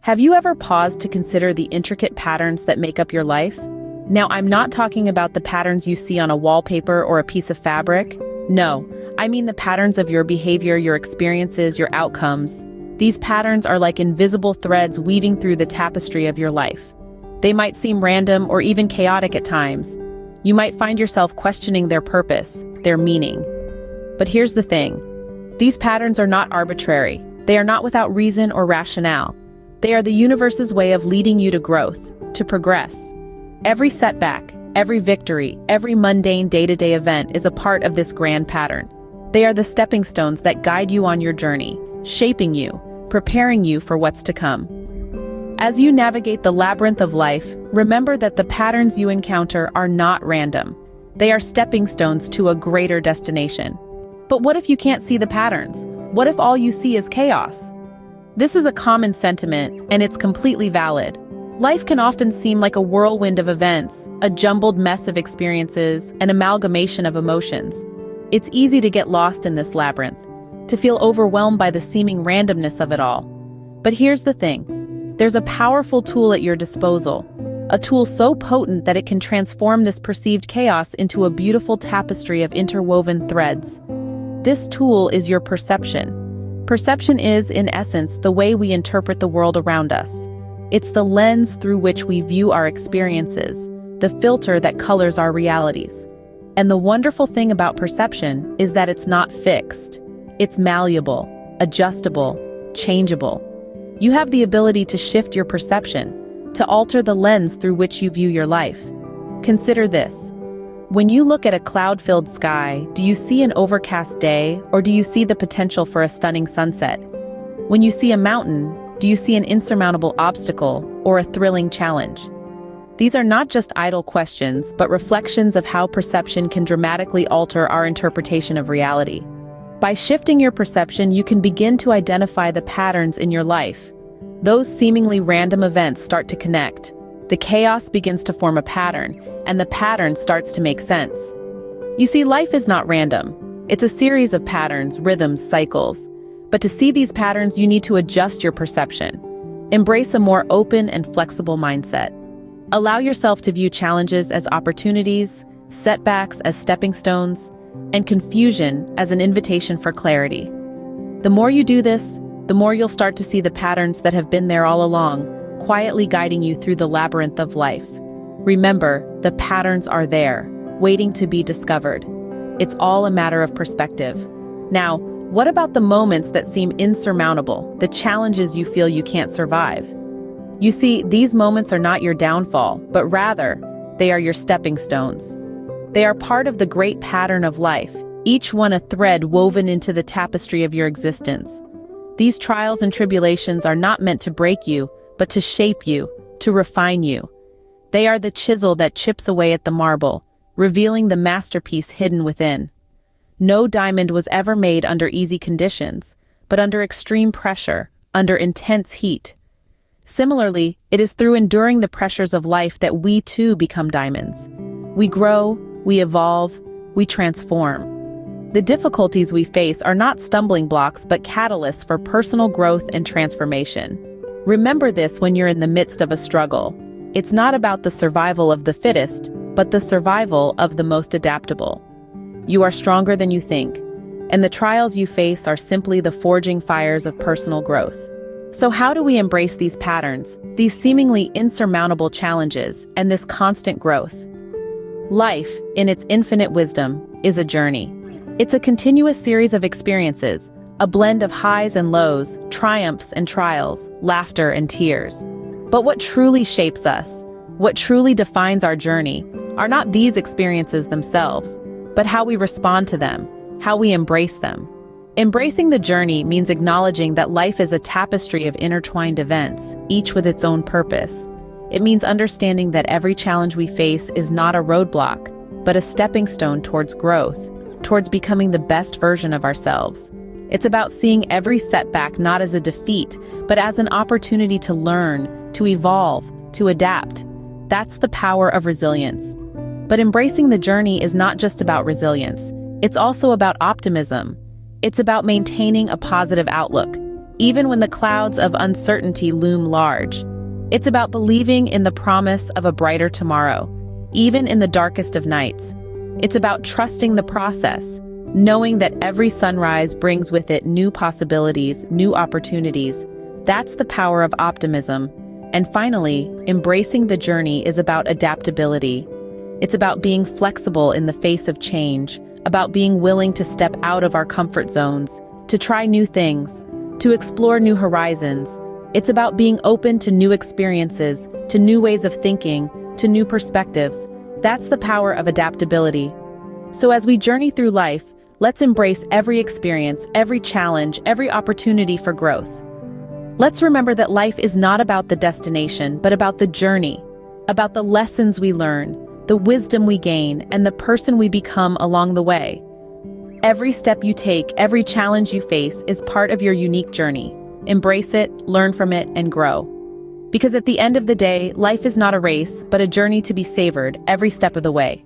Have you ever paused to consider the intricate patterns that make up your life? Now, I'm not talking about the patterns you see on a wallpaper or a piece of fabric. No, I mean the patterns of your behavior, your experiences, your outcomes. These patterns are like invisible threads weaving through the tapestry of your life. They might seem random or even chaotic at times. You might find yourself questioning their purpose, their meaning. But here's the thing. These patterns are not arbitrary. They are not without reason or rationale. They are the universe's way of leading you to growth, to progress. Every setback, every victory, every mundane day-to-day event is a part of this grand pattern. They are the stepping stones that guide you on your journey, shaping you, preparing you for what's to come. As you navigate the labyrinth of life, remember that the patterns you encounter are not random. They are stepping stones to a greater destination. But what if you can't see the patterns? What if all you see is chaos? This is a common sentiment, and it's completely valid. Life can often seem like a whirlwind of events, a jumbled mess of experiences, an amalgamation of emotions. It's easy to get lost in this labyrinth, to feel overwhelmed by the seeming randomness of it all. But here's the thing. There's a powerful tool at your disposal, a tool so potent that it can transform this perceived chaos into a beautiful tapestry of interwoven threads. This tool is your perception. Perception is, in essence, the way we interpret the world around us. It's the lens through which we view our experiences, the filter that colors our realities. And the wonderful thing about perception is that it's not fixed. It's malleable, adjustable, changeable. You have the ability to shift your perception, to alter the lens through which you view your life. Consider this. When you look at a cloud-filled sky, do you see an overcast day, or do you see the potential for a stunning sunset? When you see a mountain, do you see an insurmountable obstacle or a thrilling challenge? These are not just idle questions, but reflections of how perception can dramatically alter our interpretation of reality. By shifting your perception, you can begin to identify the patterns in your life. Those seemingly random events start to connect. The chaos begins to form a pattern, and the pattern starts to make sense. You see, life is not random. It's a series of patterns, rhythms, cycles. But to see these patterns, you need to adjust your perception. Embrace a more open and flexible mindset. Allow yourself to view challenges as opportunities, setbacks as stepping stones, and confusion as an invitation for clarity. The more you do this, the more you'll start to see the patterns that have been there all along, quietly guiding you through the labyrinth of life. Remember, the patterns are there, waiting to be discovered. It's all a matter of perspective. Now, what about the moments that seem insurmountable, the challenges you feel you can't survive? You see, these moments are not your downfall, but rather, they are your stepping stones. They are part of the great pattern of life, each one a thread woven into the tapestry of your existence. These trials and tribulations are not meant to break you, but to shape you, to refine you. They are the chisel that chips away at the marble, revealing the masterpiece hidden within. No diamond was ever made under easy conditions, but under extreme pressure, under intense heat. Similarly, it is through enduring the pressures of life that we too become diamonds. We grow, we evolve, we transform. The difficulties we face are not stumbling blocks but catalysts for personal growth and transformation. Remember this when you're in the midst of a struggle. It's not about the survival of the fittest, but the survival of the most adaptable. You are stronger than you think, and the trials you face are simply the forging fires of personal growth. So how do we embrace these patterns, these seemingly insurmountable challenges, and this constant growth? Life, in its infinite wisdom, is a journey. It's a continuous series of experiences, a blend of highs and lows, triumphs and trials, laughter and tears. But what truly shapes us, what truly defines our journey, are not these experiences themselves, but how we respond to them, how we embrace them. Embracing the journey means acknowledging that life is a tapestry of intertwined events, each with its own purpose. It means understanding that every challenge we face is not a roadblock, but a stepping stone towards growth, towards becoming the best version of ourselves. It's about seeing every setback not as a defeat, but as an opportunity to learn, to evolve, to adapt. That's the power of resilience. But embracing the journey is not just about resilience. It's also about optimism. It's about maintaining a positive outlook. even when the clouds of uncertainty loom large. It's about believing in the promise of a brighter tomorrow, even in the darkest of nights. It's about trusting the process, knowing that every sunrise brings with it new possibilities, new opportunities. That's the power of optimism. And finally, embracing the journey is about adaptability. It's about being flexible in the face of change, about being willing to step out of our comfort zones, to try new things, to explore new horizons. It's about being open to new experiences, to new ways of thinking, to new perspectives. That's the power of adaptability. So as we journey through life, let's embrace every experience, every challenge, every opportunity for growth. Let's remember that life is not about the destination, but about the journey, about the lessons we learn, the wisdom we gain, and the person we become along the way. Every step you take, every challenge you face is part of your unique journey. Embrace it, learn from it, and grow. Because at the end of the day, life is not a race, but a journey to be savored every step of the way.